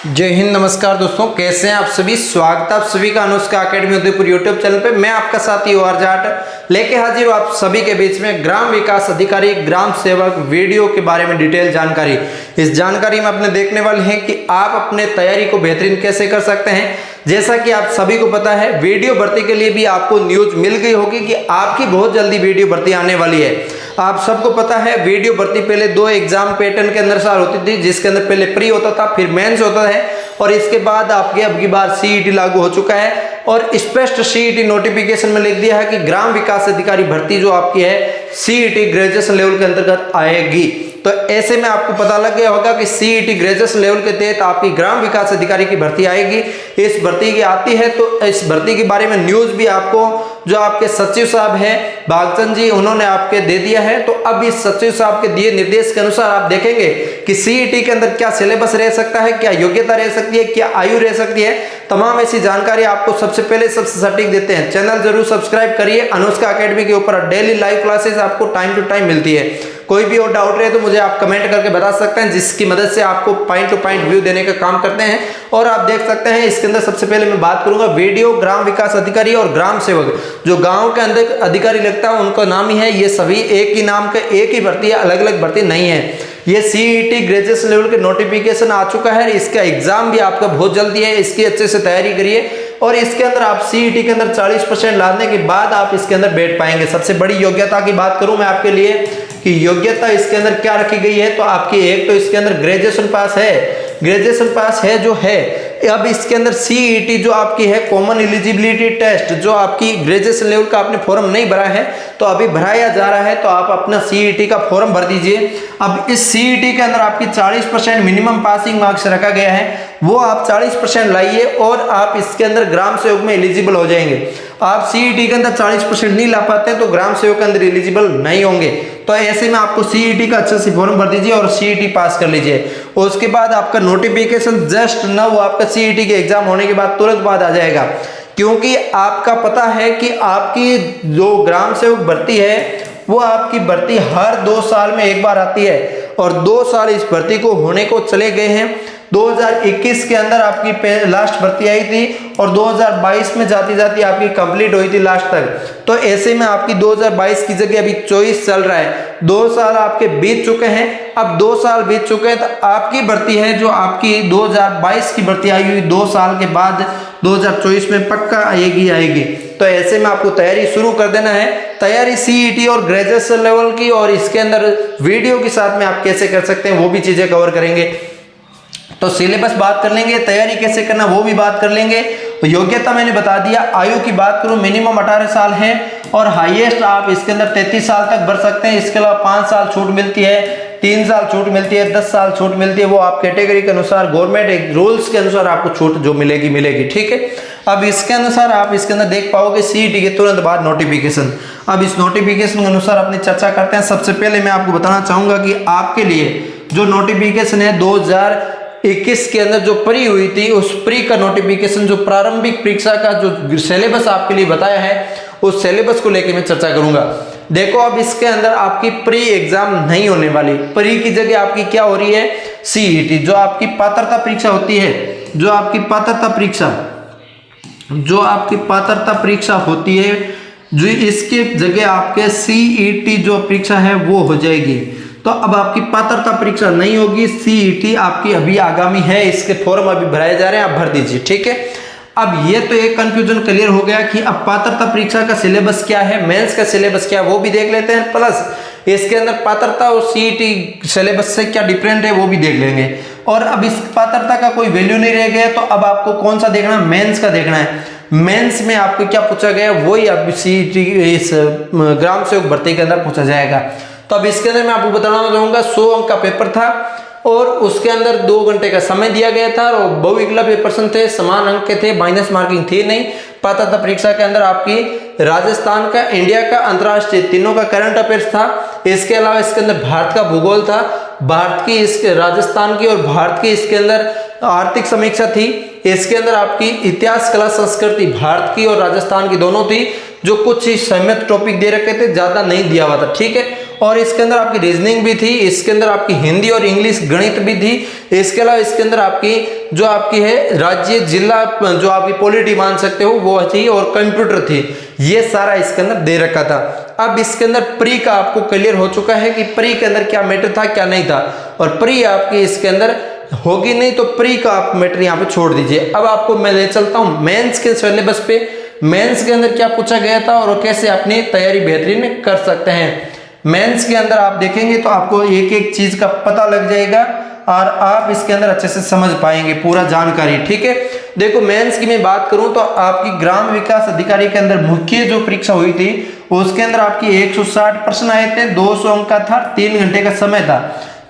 जय हिंद, नमस्कार दोस्तों, कैसे हैं आप सभी। स्वागत है आप सभी का Anushka academy Udaipur YouTube channel पे। मैं आपका साथी OR जाट लेके हाजिर हूँ आप सभी के बीच में ग्राम विकास अधिकारी, ग्राम सेवक वीडियो के बारे में डिटेल जानकारी। इस जानकारी में अपने देखने वाले हैं कि आप अपने तैयारी को बेहतरीन कैसे कर सकते हैं। जैसा कि आप सभी को पता है, वीडियो भर्ती के लिए भी आपको न्यूज मिल गई होगी कि आपकी बहुत जल्दी वीडियो भर्ती आने वाली है। आप सबको पता है वीडियो भर्ती पहले 2 एग्जाम पैटर्न के अनुसार होती थी, जिसके अंदर पहले प्री होता था, फिर मेंस होता है और इसके बाद आपके अब की बार CET लागू हो चुका है और स्पष्ट CET नोटिफिकेशन में लिख दिया है कि ग्राम विकास अधिकारी भर्ती जो आपकी है CET ग्रेजुएशन लेवल के अंतर्गत आएगी। तो ऐसे में आपको पता लग गया होगा कि CET ग्रेजुएशन लेवल के तहत आपकी ग्राम विकास अधिकारी की भर्ती आएगी। इस भर्ती की आती है तो इस भर्ती के बारे में न्यूज भी आपको जो आपके सचिव साहब हैं भागचंद जी, उन्होंने आपके दे दिया है। तो अब इस सचिव साहब के दिए निर्देश के अनुसार आप देखेंगे कि CET के अंदर क्या सिलेबस रह सकता है, क्या योग्यता रह सकती है, क्या आयु रह सकती है, तमाम ऐसी जानकारी आपको सबसे पहले सबसे सटीक देते हैं। चैनल जरूर सब्सक्राइब करिए। अनुष्का एकेडमी के ऊपर डेली लाइव क्लासेस आपको टाइम टू टाइम मिलती है। कोई भी और डाउट रहे तो मुझे आप कमेंट करके बता सकते हैं, जिसकी मदद से आपको पॉइंट टू पॉइंट व्यू देने का काम करते हैं। और आप देख सकते हैं इसके अंदर सबसे पहले मैं बात करूंगा वीडियो ग्राम विकास अधिकारी और ग्राम सेवक। जो गांव के अंदर अधिकारी लगता है उनका नाम ही है, ये सभी एक ही नाम का एक ही भर्ती है, अलग अलग भर्ती नहीं है। ये CET ग्रेजुएशन लेवल के नोटिफिकेशन आ चुका है, इसका एग्जाम भी आपका बहुत जल्दी है, इसकी अच्छे से तैयारी करिए। और इसके अंदर आप CET के अंदर 40% लाने के बाद आप इसके अंदर बैठ पाएंगे। सबसे बड़ी योग्यता की बात करूं मैं आपके लिए कि योग्यता इसके अंदर क्या रखी गई है, तो आपकी एक तो इसके अंदर ग्रेजुएशन पास है, ग्रेजुएशन पास है जो है। अब इसके अंदर CET जो आपकी है कॉमन एलिजिबिलिटी टेस्ट, जो आपकी ग्रेजुएशन लेवल का आपने फॉर्म नहीं भरा है तो अभी भराया जा रहा है, तो आप अपना CET का फॉर्म भर दीजिए। अब इस CET के अंदर आपकी 40% मिनिमम पासिंग मार्क्स रखा गया है, वो आप 40% लाइए और आप इसके अंदर ग्राम सेवक में एलिजिबल हो जाएंगे। आप CET के अंदर 40% नहीं ला पाते तो ग्राम सेवक के अंदर एलिजिबल नहीं होंगे। तो ऐसे में आपको CET का अच्छे से फॉर्म भर दीजिए और CET पास कर लीजिए। उसके बाद आपका नोटिफिकेशन जस्ट नाउ आपका CET के एग्जाम होने के बाद तुरंत बाद आ जाएगा, क्योंकि आपका पता है कि आपकी जो ग्राम सेवक भर्ती है वो आपकी भर्ती हर 2 साल में एक बार आती है और 2 साल इस भर्ती को होने को चले गए हैं। 2021 के अंदर आपकी लास्ट भर्ती आई थी और 2022 में जाती जाती आपकी कंप्लीट हुई थी लास्ट तक। तो ऐसे में आपकी 2022 की जगह अभी 24 चल रहा है। 2 साल आपके बीत चुके हैं। अब 2 साल बीत चुके हैं तो आपकी भर्ती है जो आपकी 2022 की भर्ती आई हुई 2 साल के बाद 2024 में पक्का आएगी। तो ऐसे में आपको तैयारी शुरू कर देना है। तैयारी CET और ग्रेजुएशन लेवल की, और इसके अंदर वीडियो के साथ में आप कैसे कर सकते हैं वो भी चीजें कवर करेंगे। तो सिलेबस बात कर लेंगे, तैयारी कैसे करना वो भी बात कर लेंगे। तो योग्यता मैंने बता दिया। आयु की बात करूं मिनिमम 18 साल है और हाईएस्ट आप इसके अंदर 33 साल तक भर सकते हैं। इसके अलावा 5 साल छूट मिलती है, 3 साल छूट मिलती है, 10 साल छूट मिलती है। वो आप कैटेगरी के अनुसार गवर्नमेंट रूल्स के अनुसार आपको छूट जो मिलेगी, ठीक है। अब इसके अनुसार आप इसके अंदर देख पाओगे CET के तुरंत बाद नोटिफिकेशन। अब इस नोटिफिकेशन के अनुसार अपनी चर्चा करते हैं। सबसे पहले मैं आपको बताना चाहूंगा कि आपके लिए जो नोटिफिकेशन है 2021 के अंदर जो प्री हुई थी, उस प्री का नोटिफिकेशन, जो प्रारंभिक परीक्षा का जो सिलेबस आपके लिए बताया है, उस सिलेबस को लेकर मैं चर्चा करूंगा। देखो, अब इसके अंदर आपकी प्री एग्जाम नहीं होने वाली। प्री की जगह आपकी क्या हो रही है, CET जो आपकी पात्रता परीक्षा होती है, जो आपकी पात्रता परीक्षा होती है, जो इसके जगह आपके CET जो परीक्षा है वो हो जाएगी। तो अब आपकी पात्रता परीक्षा नहीं होगी, CET आपकी अभी आगामी है, इसके फॉर्म अभी भराए जा रहे हैं, आप भर दीजिए, ठीक है। अब ये तो एक कंफ्यूजन क्लियर हो गया कि अब पात्रता परीक्षा का सिलेबस क्या है, मेंस का सिलेबस क्या है वो भी देख लेते हैं, प्लस इसके अंदर पात्रता और CET सिलेबस से क्या डिफरेंट है वो भी देख लेंगे। और अब इस पात्रता का कोई वैल्यू नहीं रह गया, तो अब आपको कौन सा देखना है, मेंस का देखना है। मेंस में आपको क्या पूछा गया वही अब CET इस ग्राम सेवक भर्ती के अंदर पूछा जाएगा। तो अब इसके अंदर मैं आपको बताना चाहूंगा 100 अंक का पेपर था और उसके अंदर 2 घंटे का समय दिया गया था और बहुविकल्प पेपर थे, समान अंक के थे, माइनस मार्किंग थी नहीं। पात्रता परीक्षा के अंदर आपकी राजस्थान का, इंडिया का, अंतर्राष्ट्रीय तीनों का करंट अफेयर्स था। इसके अलावा इसके अंदर भारत का भूगोल था, भारत की, इसके राजस्थान की और भारत की इसके अंदर आर्थिक समीक्षा थी। इसके अंदर आपकी इतिहास, कला, संस्कृति भारत की और राजस्थान की दोनों थी, जो कुछ ही सीमित टॉपिक दे रखे थे, ज्यादा नहीं दिया हुआ था, ठीक है। और इसके अंदर आपकी रीजनिंग भी थी, इसके अंदर आपकी हिंदी और इंग्लिश गणित भी थी। इसके अलावा इसके अंदर आपकी जो आपकी है राज्य जिला जो आपकी पॉलिटी मान सकते हो वो थी, और कंप्यूटर थी। ये सारा इसके अंदर दे रखा था। अब इसके अंदर प्री का आपको क्लियर हो चुका है कि प्री के अंदर क्या मैटर था क्या नहीं था, और प्री आपकी इसके अंदर होगी नहीं, तो प्री का आप मैटर यहाँ पे छोड़ दीजिए। अब आपको मैं ले चलता हूँ मेंस के सिलेबस पे। मेंस के अंदर क्या पूछा गया था और कैसे अपनी तैयारी बेहतरीन कर सकते हैं। मेंस के अंदर आप देखेंगे तो आपको एक एक चीज का पता लग जाएगा और आप इसके अंदर अच्छे से समझ पाएंगे पूरा जानकारी। ठीक है, देखो मेंस की मैं बात करूं तो आपकी ग्राम विकास अधिकारी के अंदर मुख्य जो परीक्षा हुई थी उसके अंदर आपकी 160 प्रश्न आए थे, 200 अंक का था, 3 घंटे का समय था।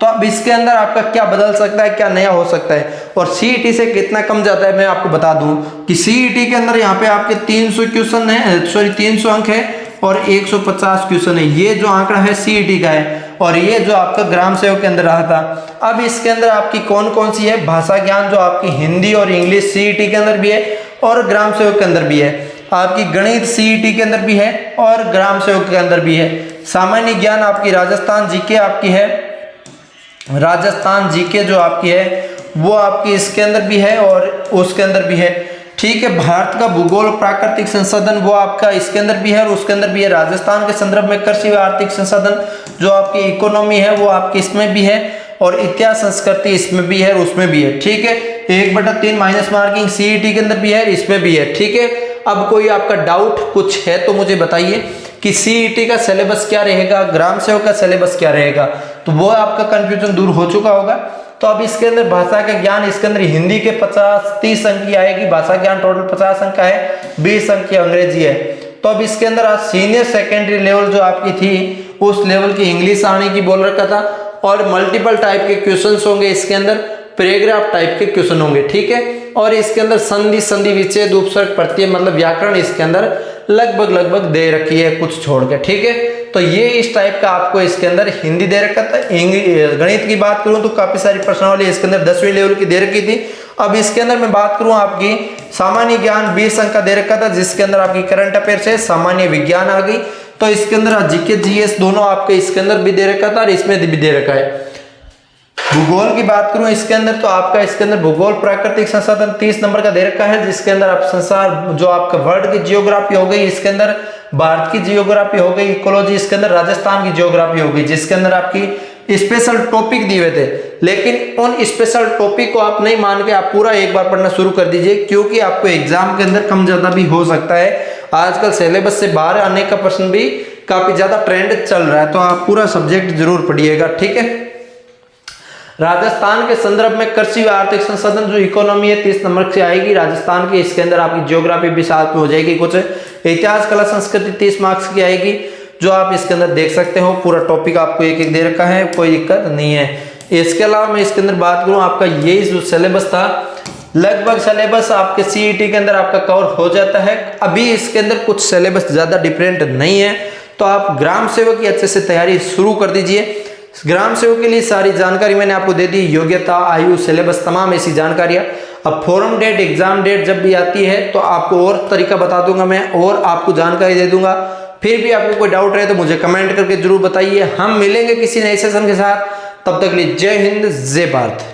तो अब इसके अंदर आपका क्या बदल सकता है, क्या नया हो सकता है, और सीईटी से कितना कम जाता है मैं आपको बता दूं कि सीईटी के अंदर यहाँ पे आपके 300 क्वेश्चन है, सॉरी 300 अंक है और 150 क्वेश्चन है। ये जो आंकड़ा है सीईटी का है, और ये जो आपका ग्राम सेवक के अंदर रहा था। अब इसके अंदर आपकी कौन कौन सी है, भाषा ज्ञान जो आपकी हिंदी और इंग्लिश सीईटी के अंदर भी है और ग्राम सेवक के अंदर भी है। आपकी गणित सीईटी के अंदर भी है और ग्राम सेवक के अंदर भी है। सामान्य ज्ञान आपकी राजस्थान जीके आपकी है, राजस्थान जीके जो आपकी है वो आपकी इसके अंदर भी है और उसके अंदर भी है। ठीक है, भारत का भूगोल प्राकृतिक संसाधन वो आपका इसके अंदर भी है और उसके अंदर भी है। राजस्थान के संदर्भ में कृषि व आर्थिक संसाधन जो आपकी इकोनॉमी है वो आपकी इसमें भी है, और इतिहास संस्कृति इसमें भी है और उसमें भी है। ठीक है, 1/3 माइनस मार्किंग सीईटी के अंदर भी है, इसमें भी है। ठीक है, अब कोई आपका डाउट कुछ है तो मुझे बताइए कि सीईटी का सिलेबस क्या रहेगा, ग्राम सेवक का सिलेबस क्या रहेगा, तो वो आपका कंफ्यूजन दूर हो चुका होगा। तो अब इसके अंदर भाषा का ज्ञान, इसके अंदर हिंदी के 30 अंक की आएगी, भाषा ज्ञान टोटल 50 अंक का है, 20 अंक की अंग्रेजी है। तो अब इसके अंदर आज सीनियर सेकेंडरी लेवल जो आपकी थी उस लेवल की इंग्लिश आने की बोल रखा था, और मल्टीपल टाइप के क्वेश्चंस होंगे इसके अंदर, पैराग्राफ टाइप के क्वेश्चन होंगे। ठीक है, और इसके अंदर संधि संधि विच्छेद उपसर्ग प्रत्यय मतलब व्याकरण इसके अंदर लगभग दे रखी है कुछ छोड़ के। ठीक है, तो ये इस टाइप का आपको इसके अंदर हिंदी दे रखा था। गणित की बात करूं तो काफी सारी प्रश्नावली इसके अंदर 10वीं लेवल की दे रखी थी। अब इसके अंदर मैं बात करूं आपकी सामान्य ज्ञान 20 अंक का दे रखा था, जिसके अंदर आपकी करंट अफेयर्स है, सामान्य विज्ञान आ गई, तो इसके अंदर जीके जीएस दोनों आपके इसके अंदर भी दे रखा था और इसमें भी दे रखा है। भूगोल की बात करूं इसके अंदर तो आपका इसके अंदर भूगोल प्राकृतिक संसाधन 30 नंबर का दे रखा है, जिसके अंदर आप संसार जो आपका वर्ल्ड की जियोग्राफी हो गई, इसके अंदर भारत की जियोग्राफी हो गई, इकोलॉजी, इसके अंदर राजस्थान की जियोग्राफी हो गई, जिसके अंदर आपकी स्पेशल टॉपिक दिए हुए थे। लेकिन उन स्पेशल टॉपिक को आप नहीं मान के आप पूरा एक बार पढ़ना शुरू कर दीजिए, क्योंकि आपको एग्जाम के अंदर कम ज्यादा भी हो सकता है। आजकल सिलेबस से बाहर आने का प्रश्न भी काफी ज्यादा ट्रेंड चल रहा है, तो आप पूरा सब्जेक्ट जरूर पढ़िएगा। ठीक है, राजस्थान के संदर्भ में कृषि व आर्थिक संसाधन जो इकोनॉमी है 30 नंबर से आएगी राजस्थान की, इसके अंदर आपकी ज्योग्राफी भी साथ में हो जाएगी, कुछ इतिहास कला संस्कृति 30 मार्क्स की आएगी, जो आप इसके अंदर देख सकते हो। पूरा टॉपिक आपको एक एक दे रखा है, कोई दिक्कत नहीं है। इसके अलावा मैं इसके अंदर बात करूं आपका यही जो सिलेबस था, लगभग सिलेबस आपके सीईटी के अंदर आपका कवर हो जाता है। अभी इसके अंदर कुछ सिलेबस ज्यादा डिफरेंट नहीं है, तो आप ग्राम सेवक की अच्छे से तैयारी शुरू कर दीजिए। ग्राम सेवक के लिए सारी जानकारी मैंने आपको दे दी, योग्यता, आयु, सिलेबस, तमाम ऐसी जानकारियां। अब फॉर्म डेट, एग्जाम डेट जब भी आती है तो आपको और तरीका बता दूंगा मैं, और आपको जानकारी दे दूंगा। फिर भी आपको कोई डाउट रहे तो मुझे कमेंट करके जरूर बताइए। हम मिलेंगे किसी नए सेशन के साथ, तब तक के लिए जय हिंद, जय भारत।